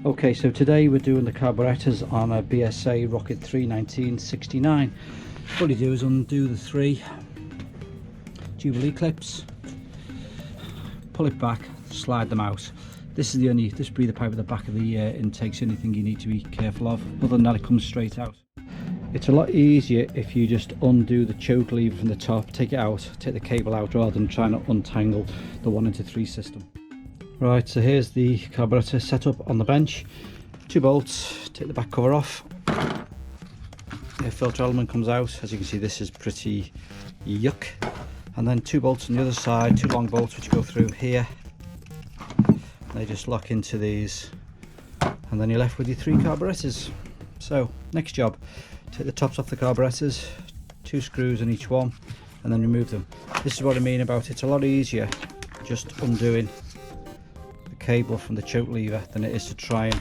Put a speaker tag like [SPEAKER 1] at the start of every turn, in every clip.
[SPEAKER 1] Okay, so today we're doing the carburetors on a BSA Rocket 31969. All you do is undo the three Jubilee clips, pull it back, slide them out. This is this breather pipe at the back of the intake's the only thing you need to be careful of. Other than that, it comes straight out. It's a lot easier if you just undo the choke lever from the top, take it out, take the cable out, rather than trying to untangle the 1-into-3 system. Right, so here's the carburetor set up on the bench. 2 bolts, take the back cover off. The filter element comes out. As you can see, this is pretty yuck. And then 2 bolts on the other side, 2 long bolts which go through here. They just lock into these, and then you're left with your 3 carburetors. So next job, take the tops off the carburetors, 2 screws on each one, and then remove them. This is what I mean about it's a lot easier just undoing the cable from the choke lever than it is to try and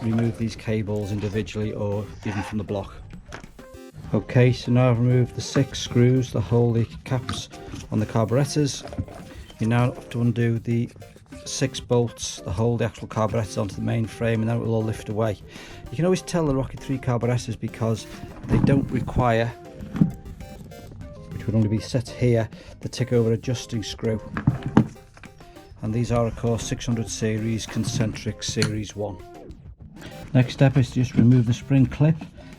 [SPEAKER 1] remove these cables individually or even from the block. Okay, so now I've removed the 6 screws that hold the caps on the carburetors. You now have to undo the 6 bolts that hold the actual carburetors onto the main frame, and then it will all lift away. You can always tell the Rocket 3 carburetors because they don't require, which would only be set here, the tickover adjusting screw. And these are of course 600 series concentric series 1. Next step is to just remove the spring clip.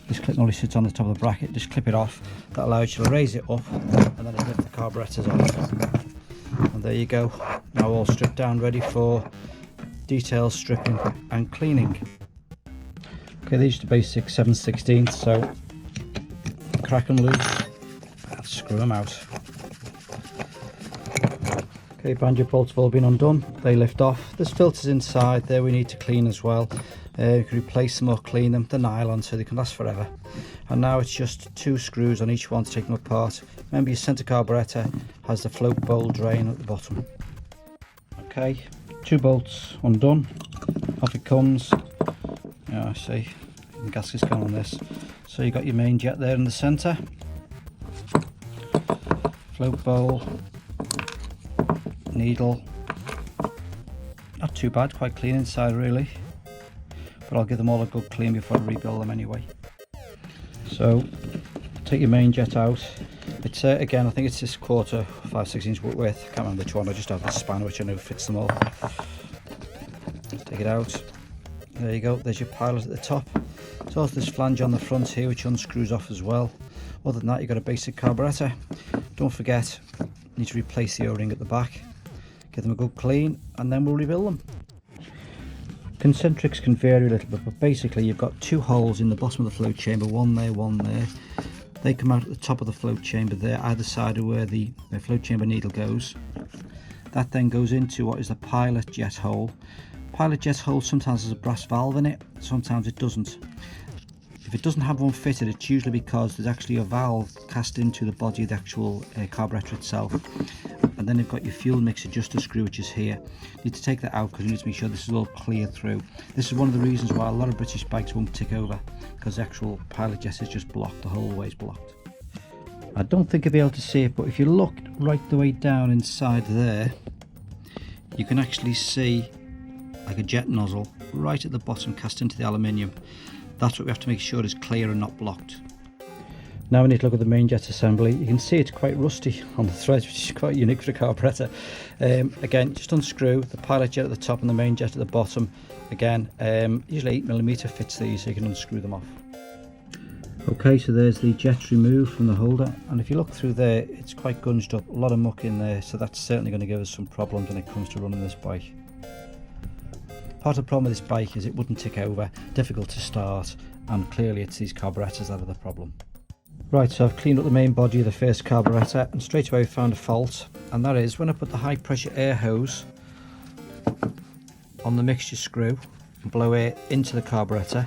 [SPEAKER 1] This clip only sits on the top of the bracket. Just clip it off. That allows you to raise it up and then lift the carburetors off. And there you go. Now all stripped down, ready for detail stripping and cleaning. Okay, these are the basic 7/16, so crack them loose and screw them out. Okay, banjo bolts have all been undone. They lift off. There's filters inside there we need to clean as well. You can replace them or clean them. They're nylon, so they can last forever. And now it's just 2 screws on each one to take them apart. Remember, your centre carburetor has the float bowl drain at the bottom. Okay, 2 bolts undone. Off it comes. Yeah, I see. The gasket's gone on this. So you've got your main jet there in the centre. Float bowl. Needle. Not too bad, quite clean inside really. But I'll give them all a good clean before I rebuild them anyway. So take your main jet out. It's again, I think it's this 1/4, 5/6 inch width. I can't remember which one. I just have the spanner which I know fits them all. Take it out. There you go. There's your pilot at the top. There's also this flange on the front here which unscrews off as well. Other than that, you've got a basic carburetor. Don't forget, you need to replace the O-ring at the back. Give them a good clean, and then we'll rebuild them. Concentrics can vary a little bit, but basically you've got 2 holes in the bottom of the float chamber, one there, one there. They come out at the top of the float chamber there, either side of where the float chamber needle goes. That then goes into what is the pilot jet hole. Pilot jet hole sometimes has a brass valve in it, sometimes it doesn't. If it doesn't have one fitted, it's usually because there's actually a valve cast into the body of the actual carburetor itself. And then you've got your fuel mix adjuster screw, which is here. You need to take that out because you need to make sure this is all clear through. This is one of the reasons why a lot of British bikes won't tick over, because the actual pilot jet is just blocked, the whole way is blocked. I don't think you'll be able to see it, but if you look right the way down inside there, you can actually see like a jet nozzle right at the bottom cast into the aluminium. That's what we have to make sure is clear and not blocked. Now we need to look at the main jet assembly. You can see it's quite rusty on the threads, which is quite unique for a carburetor. Again, just unscrew the pilot jet at the top and the main jet at the bottom. Again, usually 8mm fits these, so you can unscrew them off. Okay, so there's the jets removed from the holder, and if you look through there, it's quite gunged up, a lot of muck in there, so that's certainly going to give us some problems when it comes to running this bike. Part of the problem with this bike is it wouldn't tick over, difficult to start, and clearly it's these carburetors that are the problem. Right, so I've cleaned up the main body of the first carburetor, and straight away I found a fault, and that is when I put the high pressure air hose on the mixture screw and blow air into the carburetor,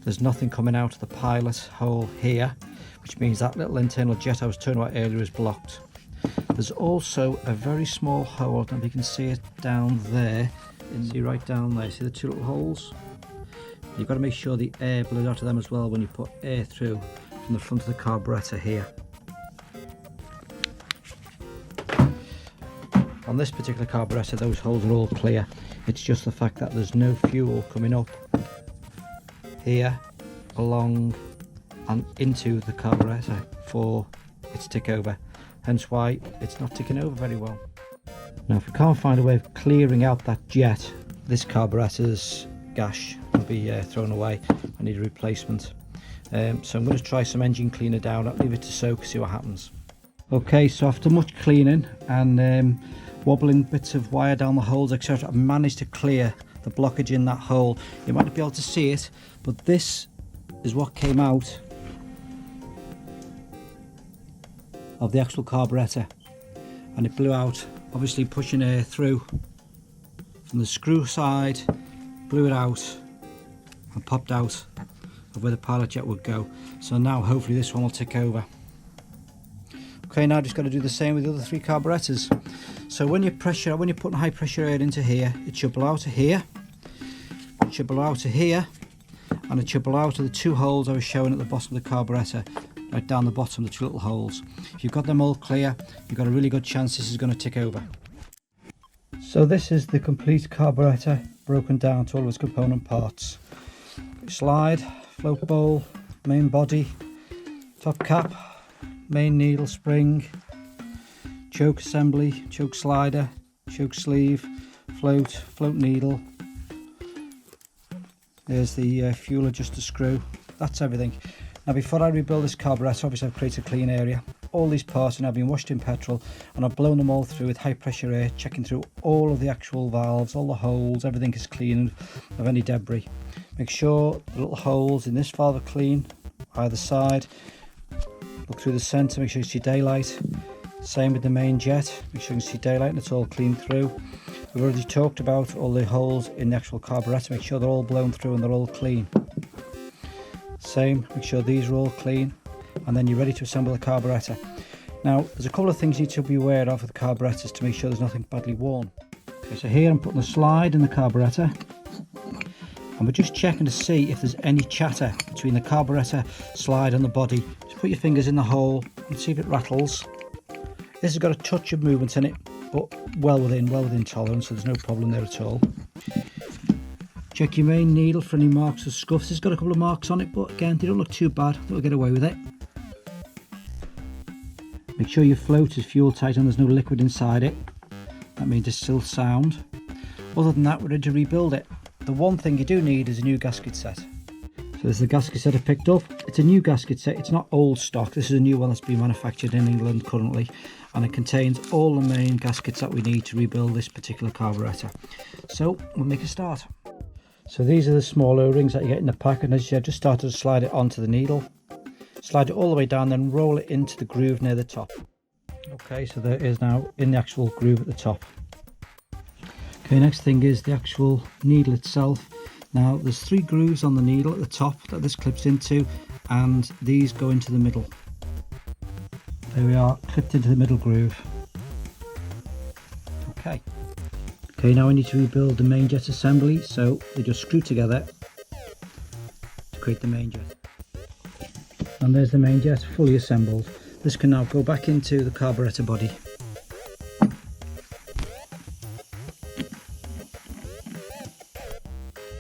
[SPEAKER 1] there's nothing coming out of the pilot hole here, which means that little internal jet I was talking about earlier is blocked. There's also a very small hole, I don't know if you can see it down there. See right down there, see the 2 little holes? You've got to make sure the air blows out of them as well when you put air through from the front of the carburetor here. On this particular carburetor, those holes are all clear. It's just the fact that there's no fuel coming up here along and into the carburetor for its tick over, hence why it's not ticking over very well. Now if we can't find a way of clearing out that jet, this carburetor's gash will be thrown away. I need a replacement. So I'm going to try some engine cleaner down. I'll leave it to soak, see what happens. Okay, so after much cleaning and wobbling bits of wire down the holes, etc., I've managed to clear the blockage in that hole. You might not be able to see it, but this is what came out of the actual carburetor, and it blew out, obviously pushing air through from the screw side, blew it out and popped out of where the pilot jet would go. So now hopefully this one will tick over. Okay, now just got to do the same with the other 3 carburetors. So when you're putting high pressure air into here, it should blow out of here, it should blow out of here, and it should blow out of the 2 holes I was showing at the bottom of the carburetor, right down the bottom, the 2 little holes. If you've got them all clear, you've got a really good chance this is going to tick over. So this is the complete carburetor broken down to all of its component parts. Slide, float bowl, main body, top cap, main needle spring, choke assembly, choke slider, choke sleeve, float needle. There's the fuel adjuster screw. That's everything. Now before I rebuild this carburetor, obviously I've created a clean area. All these parts are now being washed in petrol, and I've blown them all through with high pressure air, checking through all of the actual valves, all the holes, everything is clean of any debris. Make sure the little holes in this valve are clean, either side. Look through the centre, make sure you see daylight. Same with the main jet, make sure you can see daylight and it's all clean through. We've already talked about all the holes in the actual carburetor, make sure they're all blown through and they're all clean. Same, make sure these are all clean, and then you're ready to assemble the carburetor. Now there's a couple of things you need to be aware of with the carburetors to make sure there's nothing badly worn. Okay, so here I'm putting a slide in the carburetor, and we're just checking to see if there's any chatter between the carburetor slide and the body. Just put your fingers in the hole and see if it rattles. This has got a touch of movement in it, but well within tolerance, so there's no problem there at all. Check your main needle for any marks or scuffs. It's got a couple of marks on it, but again, they don't look too bad. I think we'll get away with it. Make sure your float is fuel tight and there's no liquid inside it. That means it's still sound. Other than that, we're ready to rebuild it. The one thing you do need is a new gasket set. So this is the gasket set I picked up. It's a new gasket set. It's not old stock. This is a new one that's being manufactured in England currently, and it contains all the main gaskets that we need to rebuild this particular carburetor. So we'll make a start. So these are the small O-rings that you get in the pack, and as you said, just started to slide it onto the needle. Slide it all the way down, then roll it into the groove near the top. Okay, so there it is now in the actual groove at the top. Okay, next thing is the actual needle itself. Now there's 3 grooves on the needle at the top that this clips into, and these go into the middle. There we are, clipped into the middle groove. Okay, now I need to rebuild the main jet assembly, so they just screw together to create the main jet. And there's the main jet fully assembled. This can now go back into the carburetor body.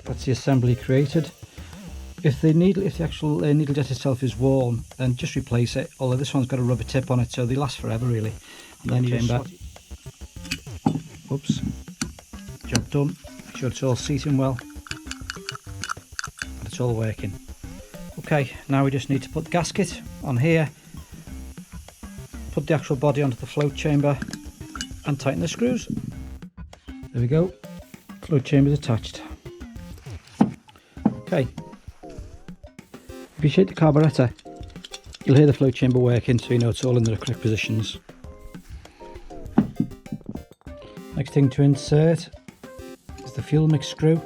[SPEAKER 1] That's the assembly created. If the actual needle jet itself is worn, then just replace it, although this one's got a rubber tip on it, so they last forever really. And then you just oops, job done. Make sure it's all seating well and it's all working. Okay, now we just need to put the gasket on here, put the actual body onto the float chamber and tighten the screws. There we go, float chamber is attached. Okay, if you shake the carburetor, you'll hear the float chamber working, so you know it's all in the correct positions. Next thing to insert is the fuel mix screw.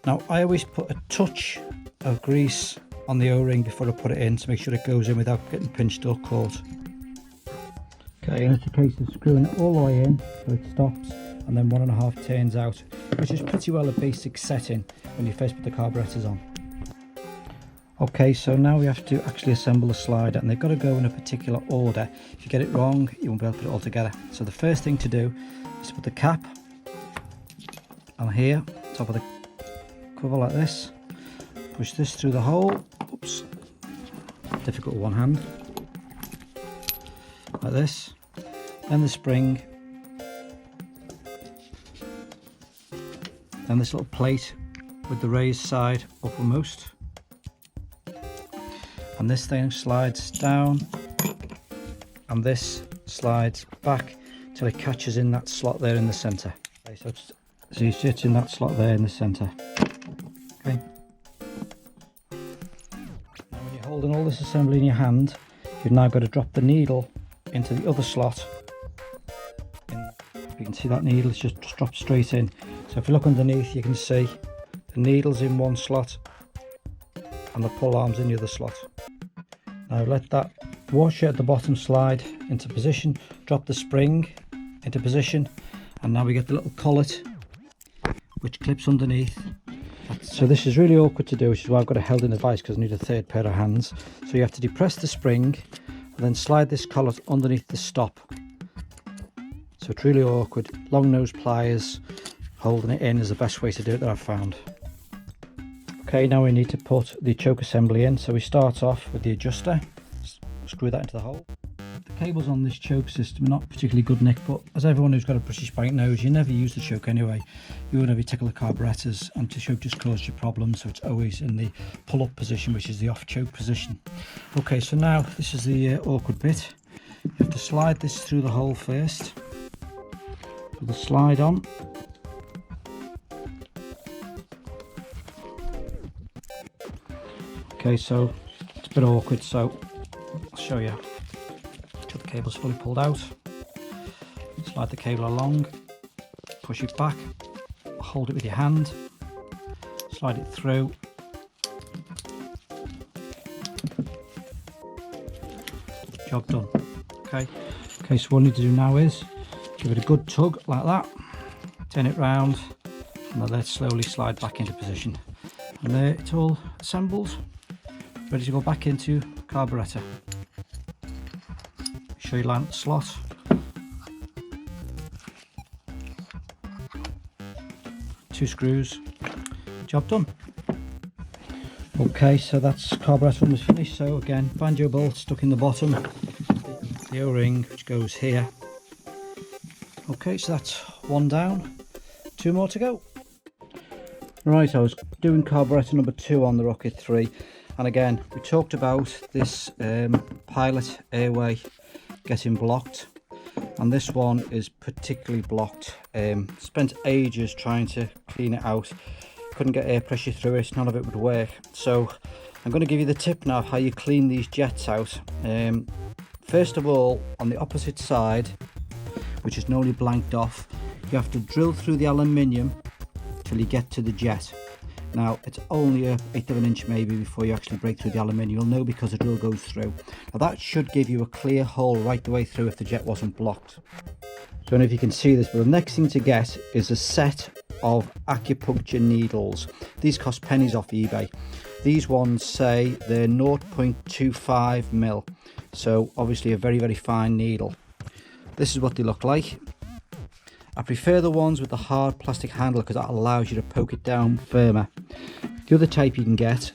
[SPEAKER 1] Now I always put a touch of grease on the O-ring before I put it in to make sure it goes in without getting pinched or caught. Okay, and it's a case of screwing it all the way in so it stops, and then 1.5 turns out, which is pretty well a basic setting when you first put the carburetors on. Okay, so now we have to actually assemble the slider, and they've got to go in a particular order. If you get it wrong, you won't be able to put it all together. So the first thing to do is to put the cap on here, top of the cover like this. Push this through the hole. Oops, difficult with one hand. Like this. Then the spring. Then this little plate with the raised side uppermost. And this thing slides down, and this slides back till it catches in that slot there in the centre. Okay, so you sit in that slot there in the centre. Okay. Now when you're holding all this assembly in your hand, you've now got to drop the needle into the other slot. You can see that needle is just dropped straight in. So if you look underneath, you can see the needle's in one slot and the pull arm's in the other slot. Now let that washer at the bottom slide into position, drop the spring into position, and now we get the little collet which clips underneath. So this is really awkward to do, which is why I've got a held in the vise, because I need a third pair of hands. So you have to depress the spring and then slide this collet underneath the stop. So it's really awkward. Long nose pliers holding it in is the best way to do it that I've found. Okay, now we need to put the choke assembly in. So we start off with the adjuster, screw that into the hole. The cables on this choke system are not particularly good, Nick, but as everyone who's got a British bike knows, you never use the choke anyway. You won't ever tickle the carburetors, and the choke just causes you problems, so it's always in the pull-up position, which is the off-choke position. Okay, so now this is the awkward bit. You have to slide this through the hole first. Put the slide on. Okay, so it's a bit awkward, so I'll show you. Till the cable's fully pulled out. Slide the cable along, push it back, hold it with your hand, slide it through. Job done. Okay, so what I need to do now is give it a good tug like that, turn it round, and then let it slowly slide back into position. And there it's all assembled, ready to go back into carburetor. Show you line up the slot. Two screws, job done. Okay, so that's carburetor almost finished. So again, banjo bolt stuck in the bottom, the O-ring which goes here. Okay, so that's one down, two more to go. Right, I was doing carburetor number 2 on the Rocket 3, and again we talked about this pilot airway getting blocked, and this one is particularly blocked. Spent ages trying to clean it out, couldn't get air pressure through it, none of it would work. So I'm going to give you the tip now of how you clean these jets out. First of all, on the opposite side, which is normally blanked off, you have to drill through the aluminium till you get to the jet. Now it's only an eighth of an inch maybe before you actually break through the aluminium. You'll know because the drill goes through. Now that should give you a clear hole right the way through if the jet wasn't blocked. Don't know if you can see this, but the next thing to get is a set of acupuncture needles. These cost pennies off eBay. These ones say they're 0.25 mil, so obviously a very, very fine needle. This is what they look like. I prefer the ones with the hard plastic handle because that allows you to poke it down firmer. The other type you can get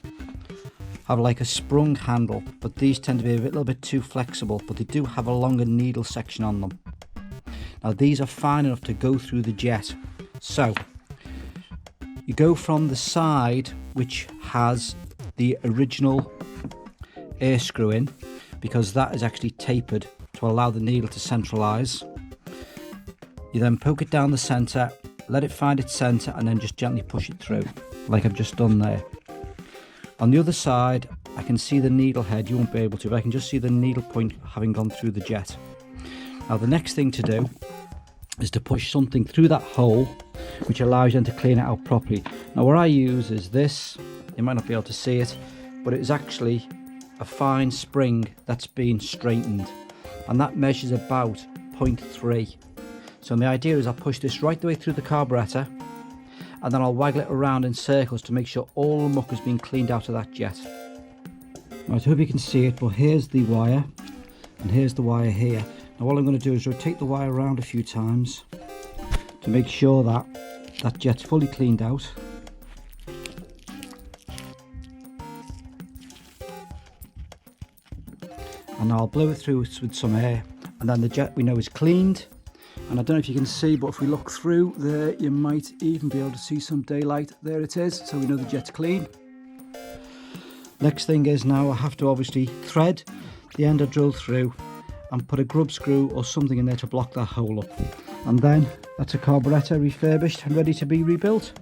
[SPEAKER 1] have like a sprung handle, but these tend to be a little bit too flexible, but they do have a longer needle section on them. Now these are fine enough to go through the jet. So you go from the side which has the original air screw in, because that is actually tapered to allow the needle to centralise. You then poke it down the centre, let it find its centre, and then just gently push it through, like I've just done there. On the other side, I can see the needle head, you won't be able to, but I can just see the needle point having gone through the jet. Now the next thing to do is to push something through that hole, which allows you then to clean it out properly. Now what I use is this, you might not be able to see it, but it is actually a fine spring that's been straightened, and that measures about 0.3. So the idea is I'll push this right the way through the carburetor, and then I'll waggle it around in circles to make sure all the muck has been cleaned out of that jet. Right, I hope you can see it, but here's the wire and here's the wire here. Now all I'm going to do is rotate the wire around a few times to make sure that that jet's fully cleaned out. And I'll blow it through with some air, and then the jet we know is cleaned. And I don't know if you can see, but if we look through there, you might even be able to see some daylight. There it is, so we know the jet's clean. Next thing is now I have to obviously thread the end I drilled through and put a grub screw or something in there to block that hole up. And then that's a carburetor refurbished and ready to be rebuilt.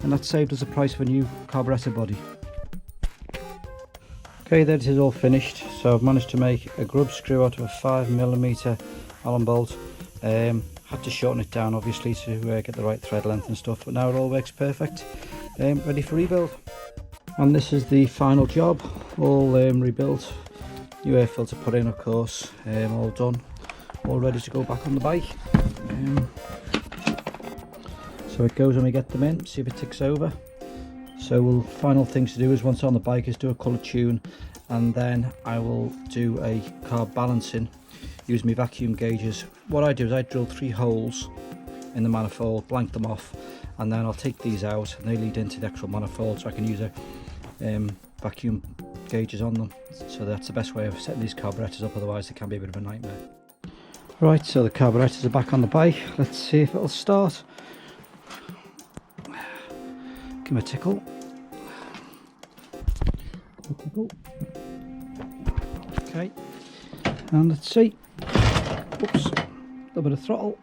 [SPEAKER 1] And that saved us the price of a new carburetor body. Okay, that is all finished. So I've managed to make a grub screw out of a 5mm Allen bolt. Had to shorten it down obviously to get the right thread length and stuff, but now it all works perfect. Ready for rebuild. And this is the final job, all rebuilt. New air filter put in, of course, all done, all ready to go back on the bike. So it goes when we get them in, see if it ticks over. So final things to do is once on the bike is do a colour tune, and then I will do a carb balancing, use my vacuum gauges. What I do is I drill 3 holes in the manifold, blank them off, and then I'll take these out and they lead into the actual manifold, so I can use a vacuum gauges on them. So that's the best way of setting these carburetors up, otherwise it can be a bit of a nightmare. Right, so the carburetors are back on the bike. Let's see if it'll start. Give them a tickle. Okay, and let's see. Oops, a little bit of throttle.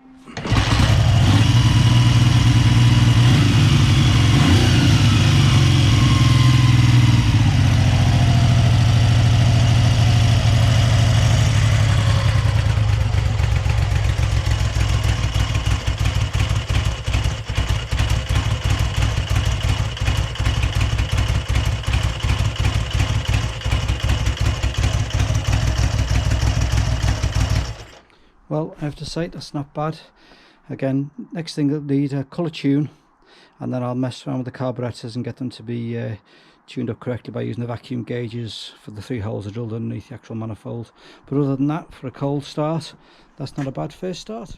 [SPEAKER 1] Well, I have to say that's not bad. Again, next thing I'll need a colour tune, and then I'll mess around with the carburetors and get them to be tuned up correctly by using the vacuum gauges for the 3 holes I drilled underneath the actual manifold. But other than that, for a cold start, that's not a bad first start.